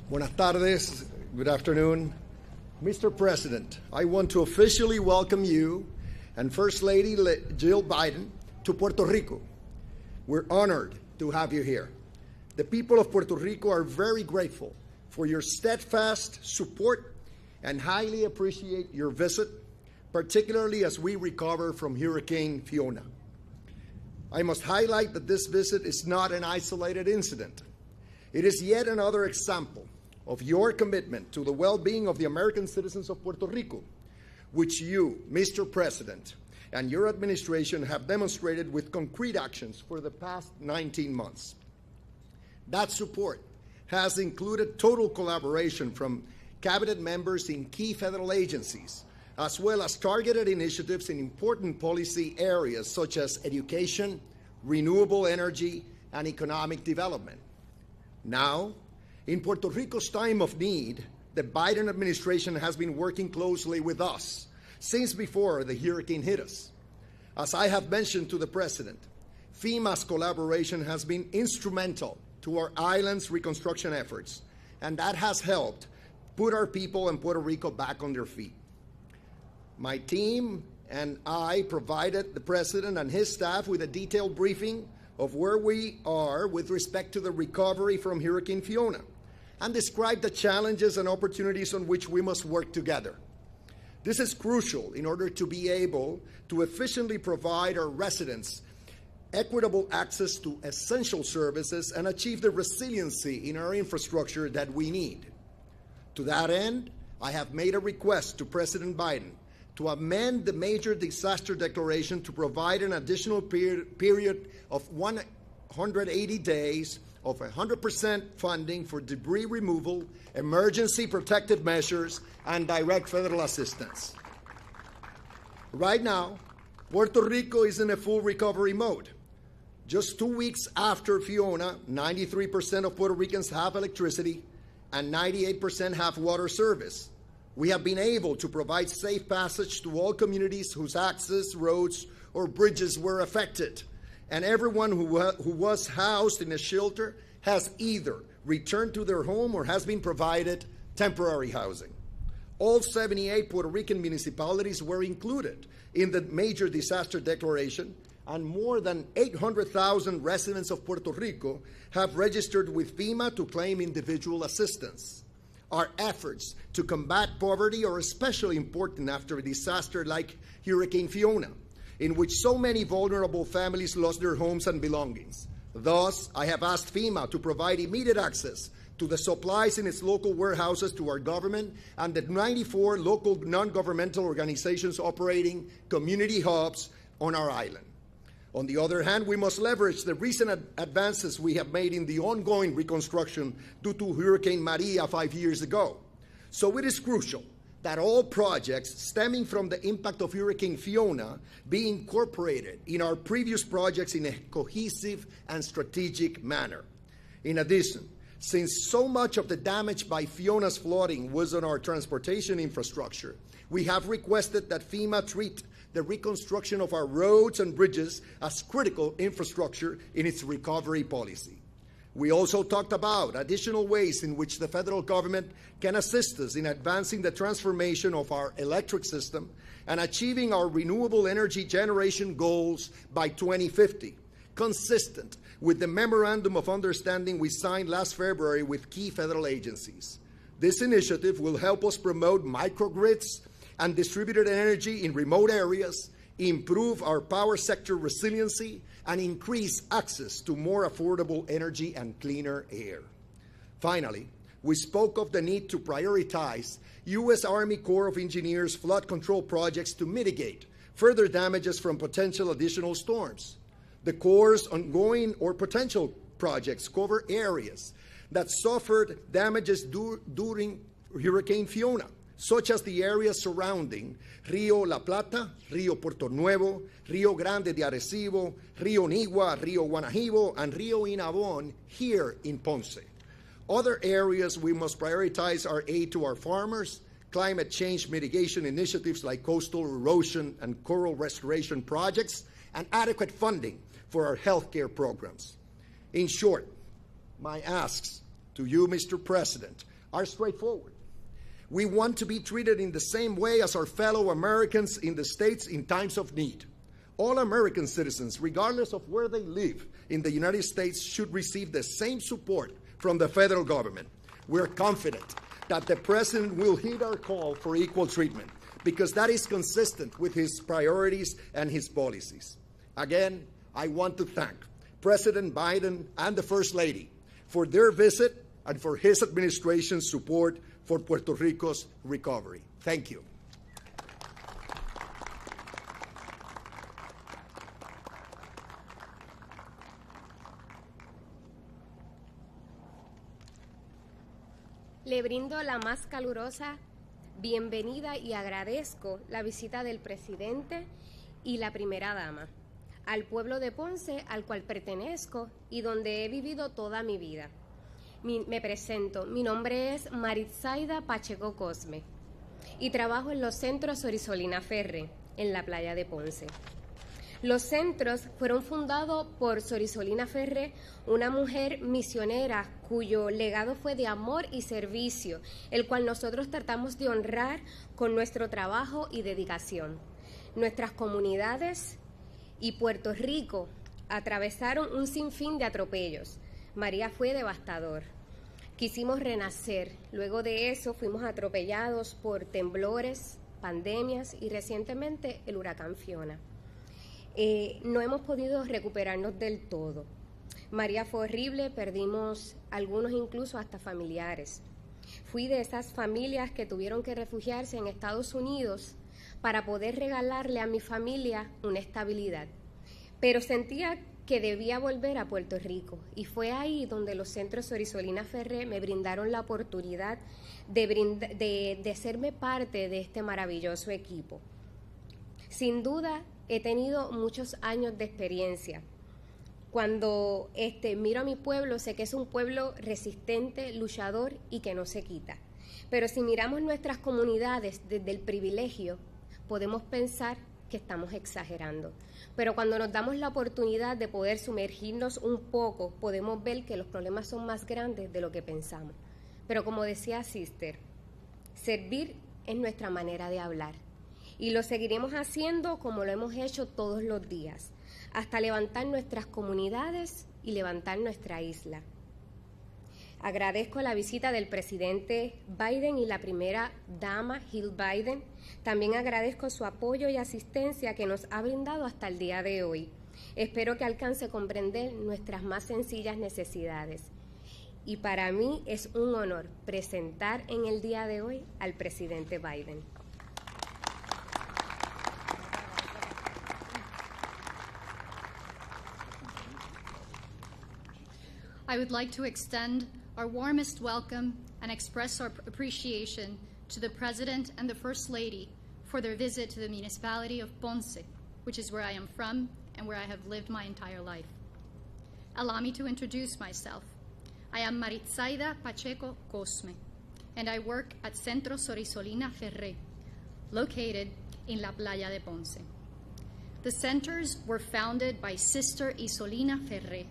Buenas tardes. Good afternoon. Mr. President, I want to officially welcome you and First Lady Jill Biden to Puerto Rico. We're honored to have you here. The people of Puerto Rico are very grateful for your steadfast support and highly appreciate your visit, particularly as we recover from Hurricane Fiona. I must highlight that this visit is not an isolated incident. It is yet another example of your commitment to the well-being of the American citizens of Puerto Rico, which you, Mr. President, and your administration have demonstrated with concrete actions for the past 19 months. That support has included total collaboration from cabinet members in key federal agencies, as well as targeted initiatives in important policy areas such as education, renewable energy, and economic development. Now, in Puerto Rico's time of need, the Biden administration has been working closely with us since before the hurricane hit us. As I have mentioned to the President, FEMA's collaboration has been instrumental to our island's reconstruction efforts, and that has helped put our people in Puerto Rico back on their feet. My team and I provided the President and his staff with a detailed briefing of where we are with respect to the recovery from Hurricane Fiona, and describe the challenges and opportunities on which we must work together. This is crucial in order to be able to efficiently provide our residents equitable access to essential services and achieve the resiliency in our infrastructure that we need. To that end, I have made a request to President Biden to amend the major disaster declaration to provide an additional period of 180 days of 100% funding for debris removal, emergency protective measures, and direct federal assistance. Right now, Puerto Rico is in a full recovery mode. Just 2 weeks after Fiona, 93% of Puerto Ricans have electricity and 98% have water service. We have been able to provide safe passage to all communities whose access roads or bridges were affected, and everyone who was housed in a shelter has either returned to their home or has been provided temporary housing. All 78 Puerto Rican municipalities were included in the major disaster declaration, and more than 800,000 residents of Puerto Rico have registered with FEMA to claim individual assistance. Our efforts to combat poverty are especially important after a disaster like Hurricane Fiona, in which so many vulnerable families lost their homes and belongings. Thus, I have asked FEMA to provide immediate access to the supplies in its local warehouses to our government and the 94 local non-governmental organizations operating community hubs on our island. On the other hand, we must leverage the recent advances we have made in the ongoing reconstruction due to Hurricane Maria 5 years ago. So it is crucial that all projects stemming from the impact of Hurricane Fiona be incorporated in our previous projects in a cohesive and strategic manner. In addition, since so much of the damage by Fiona's flooding was on our transportation infrastructure, we have requested that FEMA treat the reconstruction of our roads and bridges as critical infrastructure in its recovery policy. We also talked about additional ways in which the federal government can assist us in advancing the transformation of our electric system and achieving our renewable energy generation goals by 2050, consistent with the Memorandum of Understanding we signed last February with key federal agencies. This initiative will help us promote microgrids and distributed energy in remote areas, improve our power sector resiliency, and increase access to more affordable energy and cleaner air. Finally, we spoke of the need to prioritize U.S. Army Corps of Engineers flood control projects to mitigate further damages from potential additional storms. The Corps' ongoing or potential projects cover areas that suffered damages during Hurricane Fiona, such as the areas surrounding Rio La Plata, Rio Puerto Nuevo, Rio Grande de Arecibo, Rio Nigua, Rio Guanajibo, and Rio Inabon here in Ponce. Other areas we must prioritize are aid to our farmers, climate change mitigation initiatives like coastal erosion and coral restoration projects, and adequate funding for our healthcare programs. In short, my asks to you, Mr. President, are straightforward. We want to be treated in the same way as our fellow Americans in the States in times of need. All American citizens, regardless of where they live in the United States, should receive the same support from the federal government. We're confident that the President will heed our call for equal treatment because that is consistent with his priorities and his policies. Again, I want to thank President Biden and the First Lady for their visit and for his administration's support for Puerto Rico's recovery. Thank you. Le brindo la más calurosa bienvenida y agradezco la visita del presidente y la primera dama al pueblo de Ponce, al cual pertenezco y donde he vivido toda mi vida. Me presento, mi nombre es Maritzaida Pacheco Cosme y trabajo en los centros Sorisolina Ferre, en la playa de Ponce. Los centros fueron fundados por Sorisolina Ferre, una mujer misionera cuyo legado fue de amor y servicio, el cual nosotros tratamos de honrar con nuestro trabajo y dedicación. Nuestras comunidades y Puerto Rico atravesaron un sinfín de atropellos. María fue devastador. Quisimos renacer. Luego de eso fuimos atropellados por temblores, pandemias y recientemente el huracán Fiona. No hemos podido recuperarnos del todo. María fue horrible, perdimos algunos incluso hasta familiares. Fui de esas familias que tuvieron que refugiarse en Estados Unidos para poder regalarle a mi familia una estabilidad. Pero sentía que debía volver a Puerto Rico y fue ahí donde los centros Sorisolina Ferre me brindaron la oportunidad de serme parte de este maravilloso equipo. Sin duda, he tenido muchos años de experiencia. Cuando miro a mi pueblo, sé que es un pueblo resistente, luchador y que no se quita. Pero si miramos nuestras comunidades desde el privilegio, podemos pensar que estamos exagerando. Pero cuando nos damos la oportunidad de poder sumergirnos un poco, podemos ver que los problemas son más grandes de lo que pensamos. Pero como decía Sister, servir es nuestra manera de hablar. Y lo seguiremos haciendo como lo hemos hecho todos los días, hasta levantar nuestras comunidades y levantar nuestra isla. Agradezco la visita del presidente Biden y la primera dama, Jill Biden. También agradezco su apoyo y asistencia que nos ha brindado hasta el día de hoy. Espero que alcance a comprender nuestras más sencillas necesidades. Y para mí es un honor presentar en el día de hoy al presidente Biden. I would like to extend our warmest welcome and express our appreciation to the President and the First Lady for their visit to the municipality of Ponce, which is where I am from and where I have lived my entire life. Allow me to introduce myself. I am Maritzaida Pacheco Cosme, and I work at Centro Sorisolina Ferre, located in La Playa de Ponce. The centers were founded by Sister Isolina Ferre,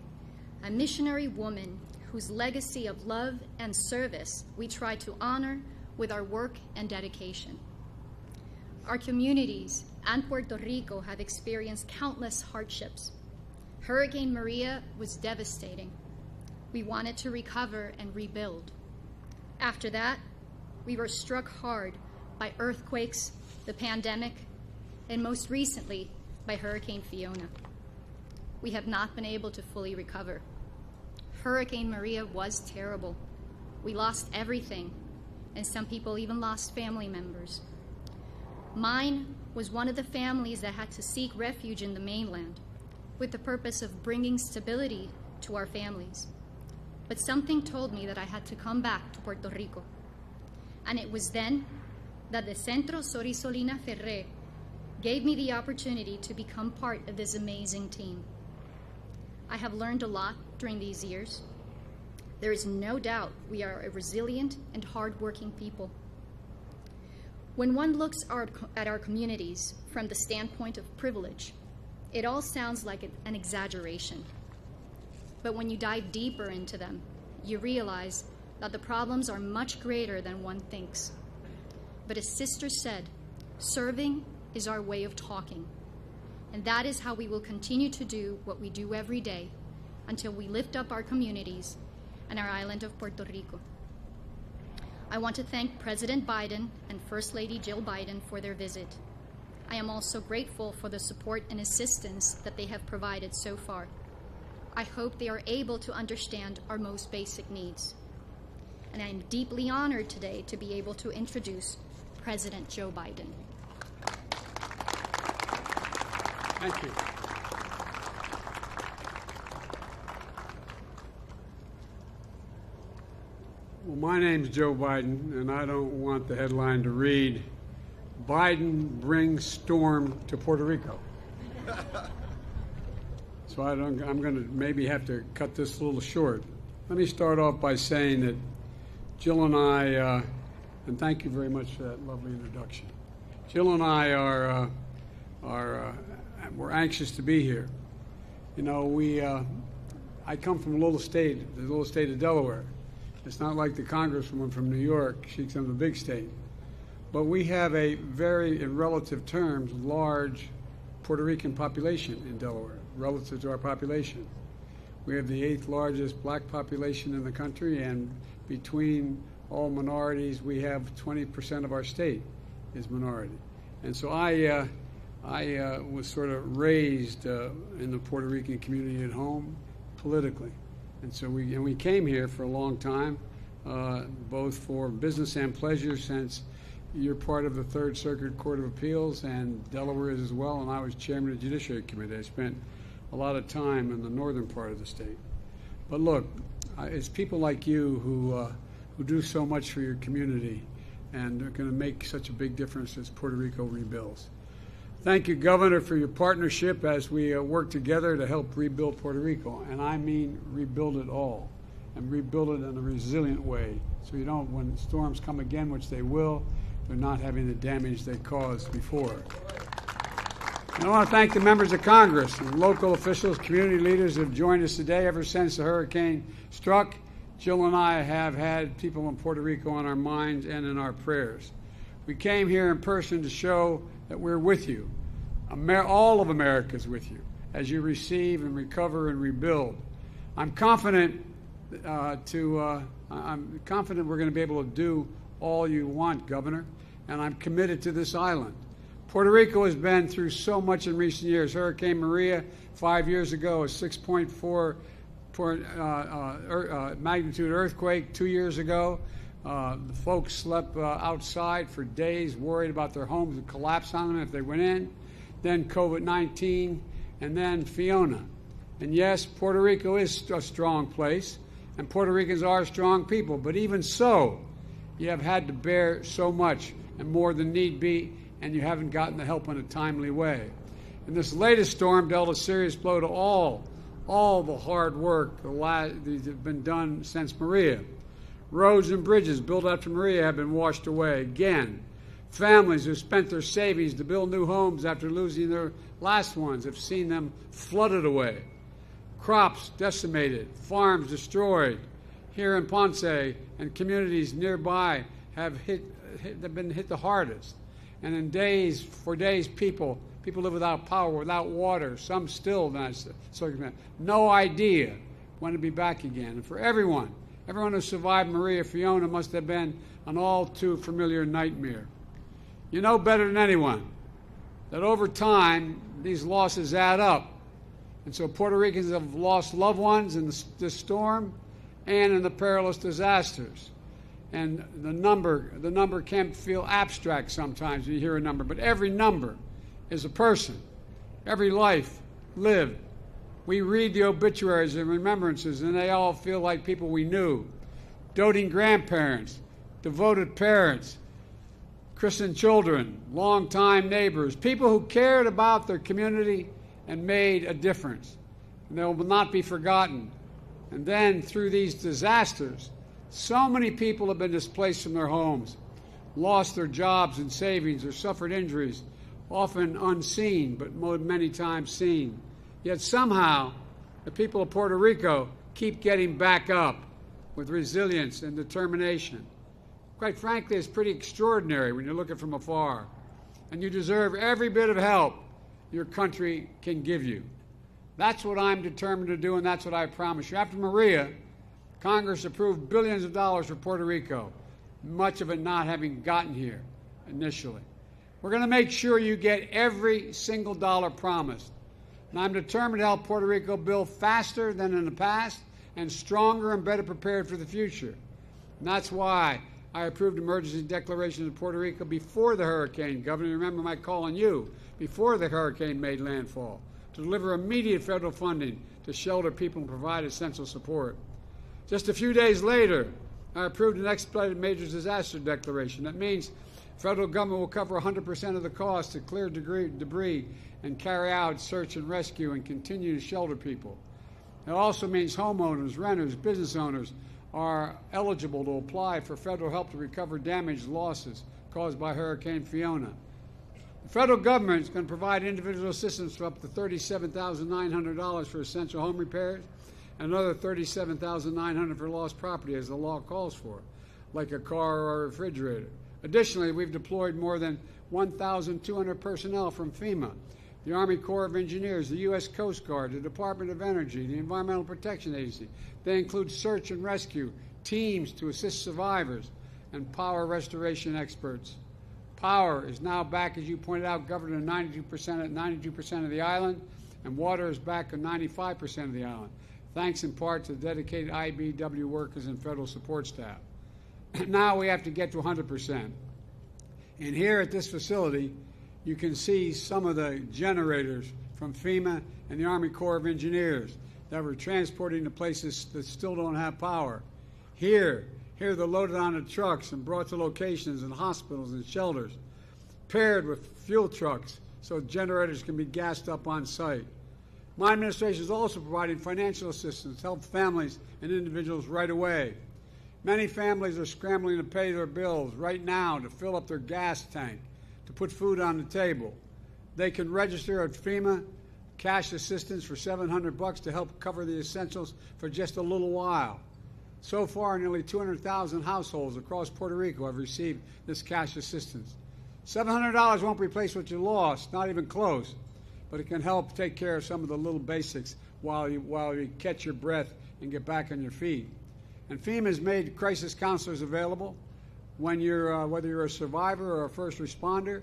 a missionary woman whose legacy of love and service we try to honor with our work and dedication. Our communities and Puerto Rico have experienced countless hardships. Hurricane Maria was devastating. We wanted to recover and rebuild. After that, we were struck hard by earthquakes, the pandemic, and most recently by Hurricane Fiona. We have not been able to fully recover. Hurricane Maria was terrible. We lost everything, and some people even lost family members. Mine was one of the families that had to seek refuge in the mainland with the purpose of bringing stability to our families. But something told me that I had to come back to Puerto Rico. And it was then that the Centro Sorisolina Ferre gave me the opportunity to become part of this amazing team. I have learned a lot during these years. There is no doubt we are a resilient and hardworking people. When one looks at our communities from the standpoint of privilege, it all sounds like an exaggeration. But when you dive deeper into them, you realize that the problems are much greater than one thinks. But as Sister said, serving is our way of talking. And that is how we will continue to do what we do every day until we lift up our communities and our island of Puerto Rico. I want to thank President Biden and First Lady Jill Biden for their visit. I am also grateful for the support and assistance that they have provided so far. I hope they are able to understand our most basic needs. And I am deeply honored today to be able to introduce President Joe Biden. Thank you. Well, my name's Joe Biden, and I don't want the headline to read, Biden brings storm to Puerto Rico. So I'm going to maybe have to cut this a little short. Let me start off by saying that Jill and I, and thank you very much for that lovely introduction. Jill and I we're anxious to be here. You know, I come from the little state of Delaware. It's not like the Congresswoman from New York. She's from the big state. But we have a very, in relative terms, large Puerto Rican population in Delaware, relative to our population. We have the 8th largest black population in the country, and between all minorities, we have 20% of our state is minority. And so I was sort of raised in the Puerto Rican community at home politically. And so we came here for a long time, both for business and pleasure, since you're part of the Third Circuit Court of Appeals, and Delaware is as well, and I was chairman of the Judiciary Committee. I spent a lot of time in the northern part of the state. But look, it's people like you who do so much for your community and are going to make such a big difference as Puerto Rico rebuilds. Thank you, Governor, for your partnership as we work together to help rebuild Puerto Rico. And I mean rebuild it all, and rebuild it in a resilient way. So you don't, when storms come again, which they will, they're not having the damage they caused before. And I want to thank the members of Congress and local officials, community leaders who have joined us today. Ever since the hurricane struck, Jill and I have had people in Puerto Rico on our minds and in our prayers. We came here in person to show that we're with you. All of America is with you as you receive and recover and rebuild. I'm confident we're going to be able to do all you want, Governor, and I'm committed to this island. Puerto Rico has been through so much in recent years. Hurricane Maria 5 years ago, a 6.4 magnitude earthquake 2 years ago. The folks slept outside for days, worried about their homes would collapse on them if they went in. Then COVID-19, and then Fiona. And yes, Puerto Rico is a strong place, and Puerto Ricans are strong people. But even so, you have had to bear so much and more than need be, and you haven't gotten the help in a timely way. And this latest storm dealt a serious blow to all the hard work that have been done since Maria. Roads and bridges built after Maria have been washed away again. Families who spent their savings to build new homes after losing their last ones have seen them flooded away. Crops decimated, farms destroyed. Here in Ponce and communities nearby have been hit the hardest. And in for days, people live without power, without water, some still in that circumstance. No idea when to be back again. And for everyone who survived Maria Fiona must have been an all too familiar nightmare. You know better than anyone that over time, these losses add up. And so Puerto Ricans have lost loved ones in this storm and in the perilous disasters. And the number can feel abstract sometimes when you hear a number, but every number is a person, every life lived. We read the obituaries and remembrances, and they all feel like people we knew. Doting grandparents, devoted parents, christened children, longtime neighbors, people who cared about their community and made a difference. And they will not be forgotten. And then through these disasters, so many people have been displaced from their homes, lost their jobs and savings, or suffered injuries, often unseen, but many times seen. Yet somehow, the people of Puerto Rico keep getting back up. with resilience and determination. Quite frankly, it's pretty extraordinary when you look at it from afar. And you deserve every bit of help your country can give you. That's what I'm determined to do, and that's what I promise you. After Maria, Congress approved billions of dollars for Puerto Rico, much of it not having gotten here initially. We're going to make sure you get every single dollar promised. And I'm determined to help Puerto Rico build faster than in the past and stronger and better prepared for the future. And that's why I approved emergency declarations of Puerto Rico before the hurricane. Governor, remember my call on you before the hurricane made landfall to deliver immediate federal funding to shelter people and provide essential support. Just a few days later, I approved an expedited major disaster declaration. That means the federal government will cover 100% of the cost to clear debris and carry out search and rescue and continue to shelter people. It also means homeowners, renters, business owners are eligible to apply for federal help to recover damaged losses caused by Hurricane Fiona. The federal government is going to provide individual assistance for up to $37,900 for essential home repairs and another $37,900 for lost property, as the law calls for, like a car or a refrigerator. Additionally, we've deployed more than 1,200 personnel from FEMA, the Army Corps of Engineers, the U.S. Coast Guard, the Department of Energy, the Environmental Protection Agency. They include search and rescue, teams to assist survivors, and power restoration experts. Power is now back, as you pointed out, Governor, at 92% of the island, and water is back at 95% of the island, thanks in part to the dedicated IBEW workers and federal support staff. Now we have to get to 100%. And here at this facility, you can see some of the generators from FEMA and the Army Corps of Engineers that were transporting to places that still don't have power. Here they're loaded onto trucks and brought to locations and hospitals and shelters, paired with fuel trucks so generators can be gassed up on site. My administration is also providing financial assistance to help families and individuals right away. Many families are scrambling to pay their bills right now to fill up their gas tank, to put food on the table. They can register at FEMA, cash assistance for $700 to help cover the essentials for just a little while. So far, nearly 200,000 households across Puerto Rico have received this cash assistance. $700 won't replace what you lost, not even close, but it can help take care of some of the little basics while you catch your breath and get back on your feet. And FEMA has made crisis counselors available when you're, whether you're a survivor or a first responder.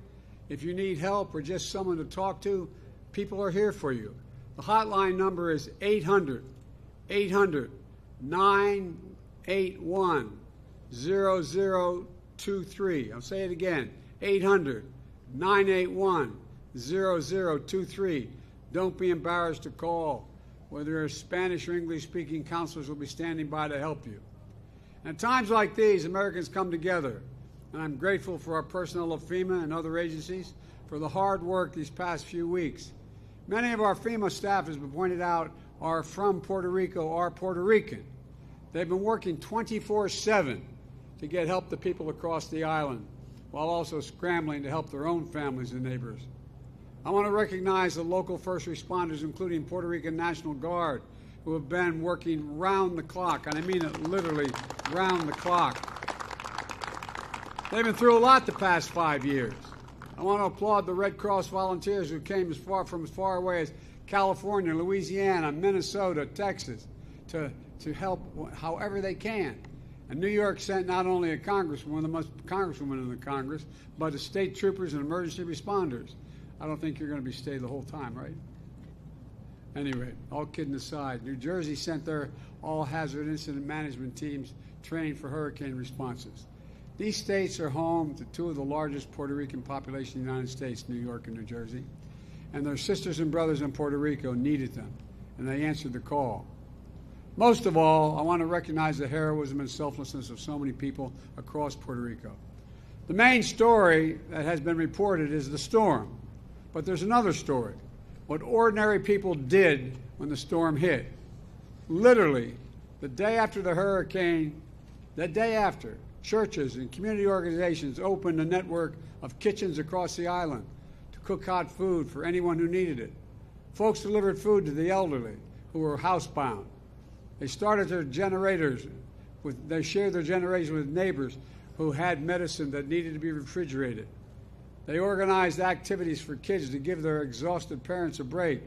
If you need help or just someone to talk to, people are here for you. The hotline number is 800-981-0023. I'll say it again, 800-981-0023. Don't be embarrassed to call. Whether you're Spanish or English-speaking, counselors will be standing by to help you. And at times like these, Americans come together, and I'm grateful for our personnel of FEMA and other agencies for the hard work these past few weeks. Many of our FEMA staff, as been pointed out, are from Puerto Rico or Puerto Rican. They've been working 24/7 to get help to people across the island, while also scrambling to help their own families and neighbors. I want to recognize the local first responders, including Puerto Rican National Guard, who have been working round the clock, and I mean it literally round the clock. They've been through a lot the past 5 years. I want to applaud the Red Cross volunteers who came from as far away as California, Louisiana, Minnesota, Texas, to help however they can. And New York sent not only a congresswoman in the Congress, but the state troopers and emergency responders. I don't think you're going to be staying the whole time, right? Anyway, all kidding aside, New Jersey sent their all-hazard incident management teams trained for hurricane responses. These states are home to two of the largest Puerto Rican populations in the United States, New York and New Jersey, and their sisters and brothers in Puerto Rico needed them, and they answered the call. Most of all, I want to recognize the heroism and selflessness of so many people across Puerto Rico. The main story that has been reported is the storm, but there's another story. What ordinary people did when the storm hit. Literally, the day after the hurricane, churches and community organizations opened a network of kitchens across the island to cook hot food for anyone who needed it. Folks delivered food to the elderly who were housebound. They started their generators They shared their generation with neighbors who had medicine that needed to be refrigerated. They organized activities for kids to give their exhausted parents a break.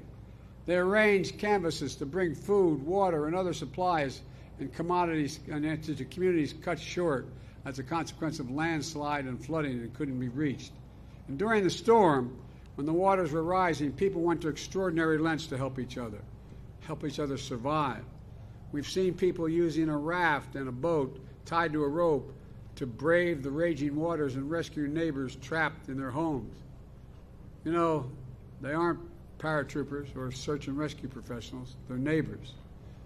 They arranged canvases to bring food, water, and other supplies and commodities to communities cut short as a consequence of landslide and flooding that couldn't be reached. And during the storm, when the waters were rising, people went to extraordinary lengths to help each other survive. We've seen people using a raft and a boat tied to a rope to brave the raging waters and rescue neighbors trapped in their homes. You know, they aren't paratroopers or search and rescue professionals. They're neighbors.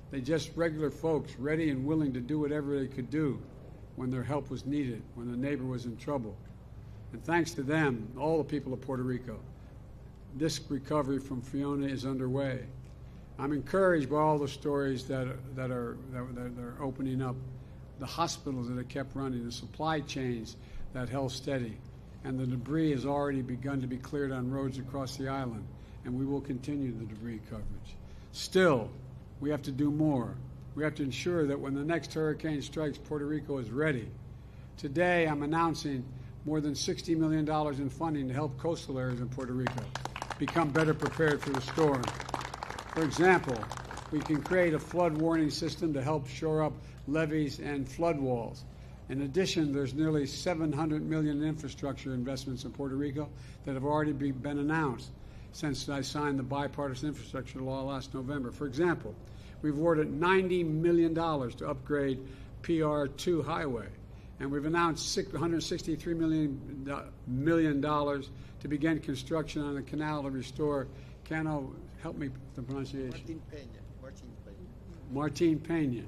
They're just regular folks ready and willing to do whatever they could do when their help was needed, when the neighbor was in trouble. And thanks to them, all the people of Puerto Rico, this recovery from Fiona is underway. I'm encouraged by all the stories that are opening up, the hospitals that have kept running, the supply chains that held steady, and the debris has already begun to be cleared on roads across the island, and we will continue the debris coverage. Still, we have to do more. We have to ensure that when the next hurricane strikes, Puerto Rico is ready. Today, I'm announcing more than $60 million in funding to help coastal areas in Puerto Rico become better prepared for the storm. For example, we can create a flood warning system to help shore up levees and flood walls. In addition, there's nearly $700 million in infrastructure investments in Puerto Rico that have already been announced since I signed the bipartisan infrastructure law last November. For example, we've awarded $90 million to upgrade PR2 highway, and we've announced $163 million to begin construction on a canal to restore Cano, help me with the pronunciation. Martin Peña.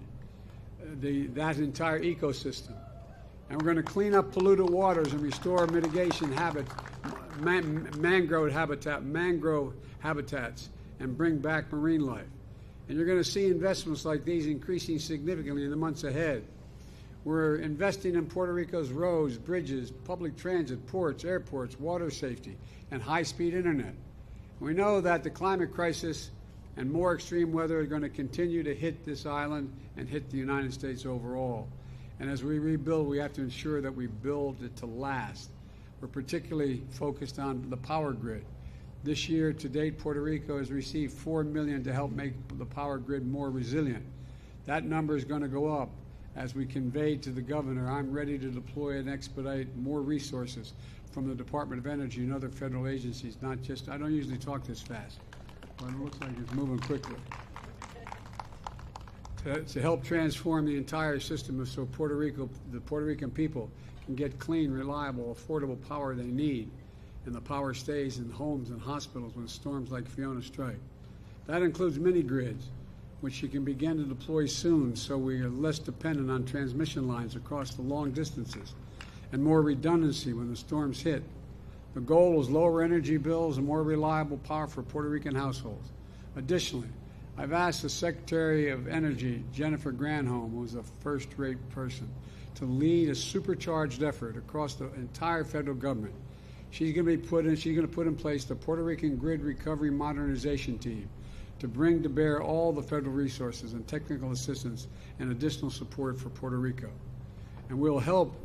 That entire ecosystem. And we're going to clean up polluted waters and restore mitigation mangrove habitats, and bring back marine life. And you're going to see investments like these increasing significantly in the months ahead. We're investing in Puerto Rico's roads, bridges, public transit, ports, airports, water safety, and high-speed internet. We know that the climate crisis and more extreme weather are going to continue to hit this island and hit the United States overall. And as we rebuild, we have to ensure that we build it to last. We're particularly focused on the power grid. This year, to date, Puerto Rico has received $4 million to help make the power grid more resilient. That number is going to go up. As we conveyed to the governor, I'm ready to deploy and expedite more resources from the Department of Energy and other federal agencies, not just, I don't usually talk this fast, but it looks like it's moving quickly, to help transform the entire system so the Puerto Rican people can get clean, reliable, affordable power they need, and the power stays in homes and hospitals when storms like Fiona strike. That includes mini grids, which you can begin to deploy soon so we are less dependent on transmission lines across the long distances, and more redundancy when the storms hit. The goal is lower energy bills and more reliable power for Puerto Rican households. Additionally, I've asked the Secretary of Energy, Jennifer Granholm, who's a first-rate person, to lead a supercharged effort across the entire federal government. She's going to put in place the Puerto Rican Grid Recovery Modernization Team to bring to bear all the federal resources and technical assistance and additional support for Puerto Rico. And we'll help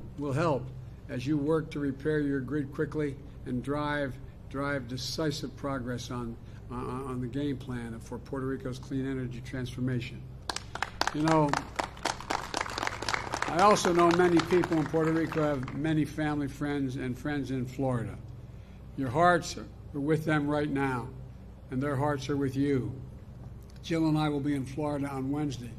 as you work to repair your grid quickly and drive decisive progress on the game plan for Puerto Rico's clean energy transformation. You know, I also know many people in Puerto Rico have many family friends and friends in Florida. Your hearts are with them right now, and their hearts are with you. Jill and I will be in Florida on Wednesday.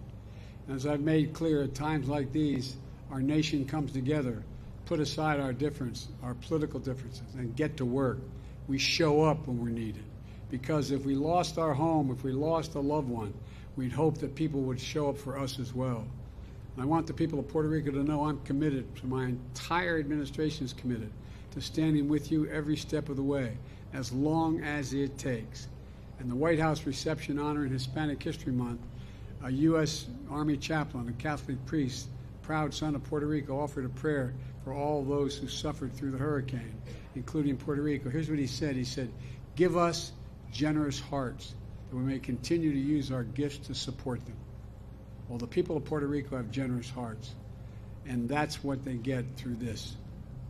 And as I've made clear, at times like these, our nation comes together, put aside our political differences, and get to work. We show up when we're needed. Because if we lost our home, if we lost a loved one, we'd hope that people would show up for us as well. And I want the people of Puerto Rico to know I'm committed, my entire administration is committed, to standing with you every step of the way, as long as it takes. And the White House reception honoring Hispanic History Month, a U.S. Army chaplain, a Catholic priest, proud son of Puerto Rico, offered a prayer for all those who suffered through the hurricane, including Puerto Rico. Here's what he said. He said, "Give us generous hearts that we may continue to use our gifts to support them." Well, the people of Puerto Rico have generous hearts, and that's what they get through this.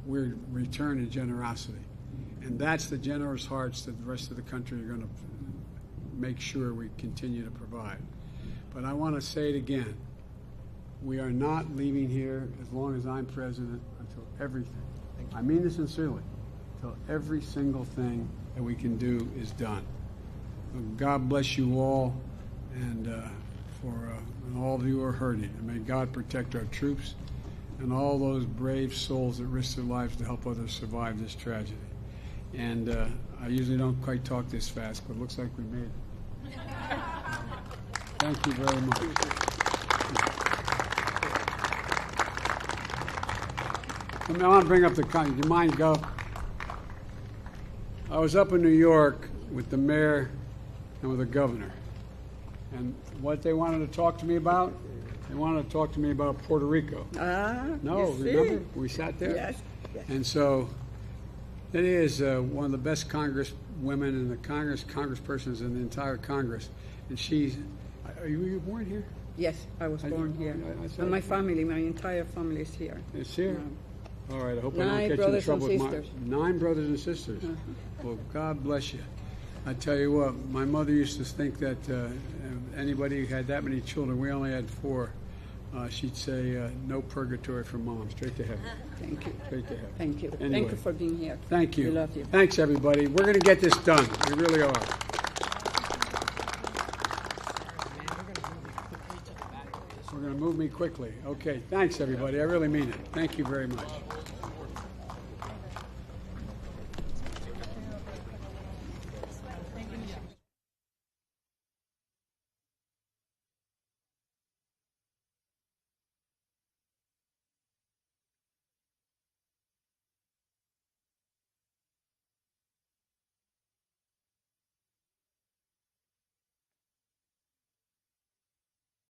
We're returning generosity. And that's the generous hearts that the rest of the country are going to make sure we continue to provide. But I want to say it again. We are not leaving here as long as I'm president until everything, I mean this sincerely, until every single thing that we can do is done. God bless you all, and and all of you who are hurting. And may God protect our troops and all those brave souls that risk their lives to help others survive this tragedy. And I usually don't quite talk this fast, but it looks like we made it. Thank you very much. I want to bring up the, do you mind go? I was up in New York with the mayor and with the governor. And what they wanted to talk to me about, they wanted to talk to me about Puerto Rico. No, remember? We sat there? Yes. Yes. And so it is one of the best congresswomen in the congresspersons in the entire Congress. And she's, were you born here? Yes, I was born here. And my family, my entire family is here. It's here? All right, I hope I don't 9 get you in brothers trouble and with sisters. 9 brothers and sisters. Well, God bless you. I tell you what, my mother used to think that anybody who had that many children, we only had 4, she'd say, no purgatory for mom, straight to heaven. Thank you. Straight to heaven. Thank you. Anyway, Thank you for being here. Thank you. We love you. Thanks, everybody. We're going to get this done. We really are. We're going to move me quickly. Okay, thanks, everybody. I really mean it. Thank you very much.